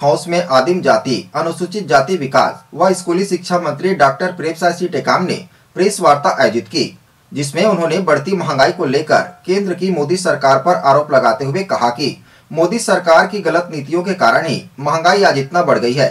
House में आदिम जाति, अनुसूचित जाति विकास व स्कूली शिक्षा मंत्री डॉक्टर प्रेमसाय सिंह टेकाम ने प्रेस वार्ता आयोजित की, जिसमें उन्होंने बढ़ती महंगाई को लेकर केंद्र की मोदी सरकार पर आरोप लगाते हुए कहा कि मोदी सरकार की गलत नीतियों के कारण ही महंगाई आज इतना बढ़ गई है।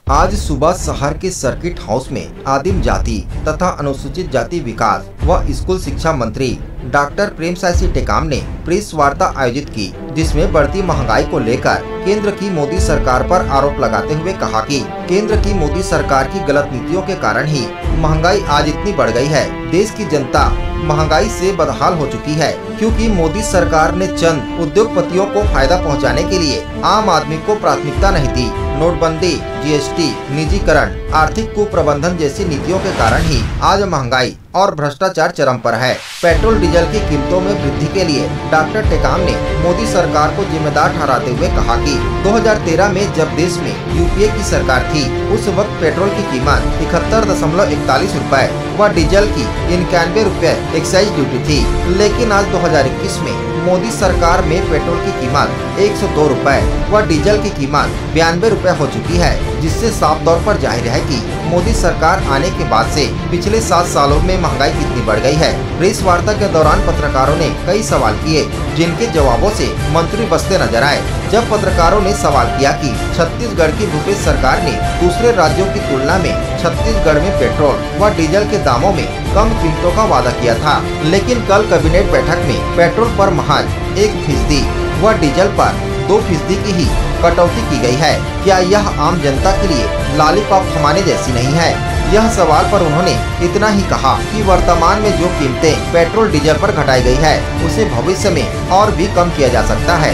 आज सुबह शहर के सर्किट हाउस में आदिम जाति तथा अनुसूचित जाति विकास व स्कूल शिक्षा मंत्री डॉक्टर प्रेमसाय सिंह टेकाम ने प्रेस वार्ता आयोजित की, जिसमें बढ़ती महंगाई को लेकर केंद्र की मोदी सरकार पर आरोप लगाते हुए कहा कि केंद्र की मोदी सरकार की गलत नीतियों के कारण ही महंगाई आज इतनी बढ़ गई है। देश की जनता महंगाई से बदहाल हो चुकी है, क्योंकि मोदी सरकार ने चंद उद्योगपतियों को फायदा पहुंचाने के लिए आम आदमी को प्राथमिकता नहीं दी। नोटबंदी, जीएसटी, निजीकरण, आर्थिक कुप्रबंधन जैसी नीतियों के कारण ही आज महंगाई और भ्रष्टाचार चरम पर है। पेट्रोल डीजल की कीमतों में वृद्धि के लिए डॉक्टर टेकाम ने मोदी सरकार को जिम्मेदार ठहराते हुए कहा कि 2013 में जब देश में यूपीए की सरकार थी, उस वक्त पेट्रोल की कीमत 71.41 रुपए व डीजल की 91 रुपए एक्साइज ड्यूटी थी, लेकिन आज 2021 में मोदी सरकार में पेट्रोल की कीमत 102 रुपए व डीजल की कीमत 92 रुपए हो चुकी है, जिससे साफ तौर पर जाहिर है कि मोदी सरकार आने के बाद से पिछले 7 सालों में महंगाई कितनी बढ़ गई है। प्रेस वार्ता के दौरान पत्रकारों ने कई सवाल किए, जिनके जवाबों से मंत्री बचते नजर आए। जब पत्रकारों ने सवाल किया कि छत्तीसगढ़ की भूपेश सरकार ने दूसरे राज्यों की तुलना में छत्तीसगढ़ में पेट्रोल व डीजल के दामों में कम कीमतों का वादा किया था, लेकिन कल कैबिनेट बैठक में पेट्रोल पर महज 1% व डीजल पर 2% की ही कटौती की गई है। क्या यह आम जनता के लिए लॉलीपॉप थमाने जैसी नहीं है? यह सवाल पर उन्होंने इतना ही कहा कि वर्तमान में जो कीमतें पेट्रोल डीजल पर घटाई गई है, उसे भविष्य में और भी कम किया जा सकता है।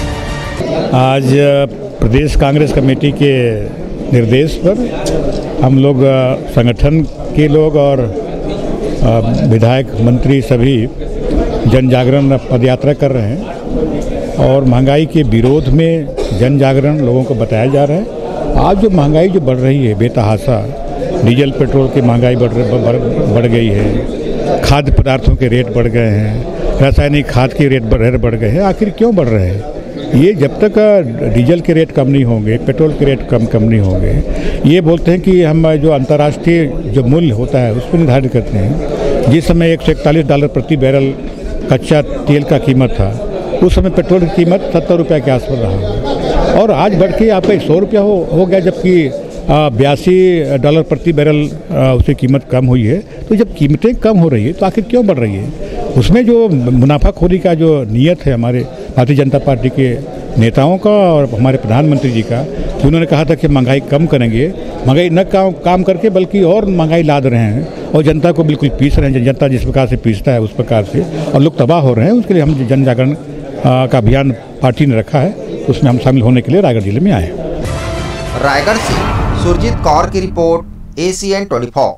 आज प्रदेश कांग्रेस कमेटी के निर्देश पर हम लोग संगठन के लोग और विधायक मंत्री सभी जन जागरण पदयात्रा कर रहे हैं और महंगाई के विरोध में जन जागरण लोगों को बताया जा रहा है। आज जो महंगाई जो बढ़ रही है बेतहाशा, डीजल पेट्रोल की महंगाई बढ़ गई है, खाद्य पदार्थों के रेट बढ़ गए हैं, रासायनिक खाद के रेट बढ़ गए हैं। आखिर क्यों बढ़ रहे हैं? ये जब तक डीजल के रेट कम नहीं होंगे, पेट्रोल के रेट कम नहीं होंगे, ये बोलते हैं कि हम जो अंतर्राष्ट्रीय जो मूल्य होता है उस पर निर्धारित करते हैं। जिस समय $141 प्रति बैरल कच्चा तेल का कीमत था, उस समय पेट्रोल की कीमत 70 रुपये के आसपास रहा और आज बढ़ के आपका 100 रुपया हो गया, जबकि $82 प्रति बैरल उसकी कीमत कम हुई है। तो जब कीमतें कम हो रही है तो आखिर क्यों बढ़ रही है? उसमें जो मुनाफाखोरी का जो नियत है हमारे भारतीय जनता पार्टी के नेताओं का और हमारे प्रधानमंत्री जी का, कि उन्होंने कहा था कि महंगाई कम करेंगे, महंगाई न काम करके बल्कि और महंगाई लाद रहे हैं और जनता को बिल्कुल पीस रहे हैं। जनता जिस प्रकार से पीसता है उस प्रकार से और लोग तबाह हो रहे हैं। उसके लिए हम जन जागरण का अभियान पार्टी ने रखा है, उसमें हम शामिल होने के लिए रायगढ़ जिले में आए हैं। रायगढ़ से सुरजीत कौर की रिपोर्ट, ACN 24।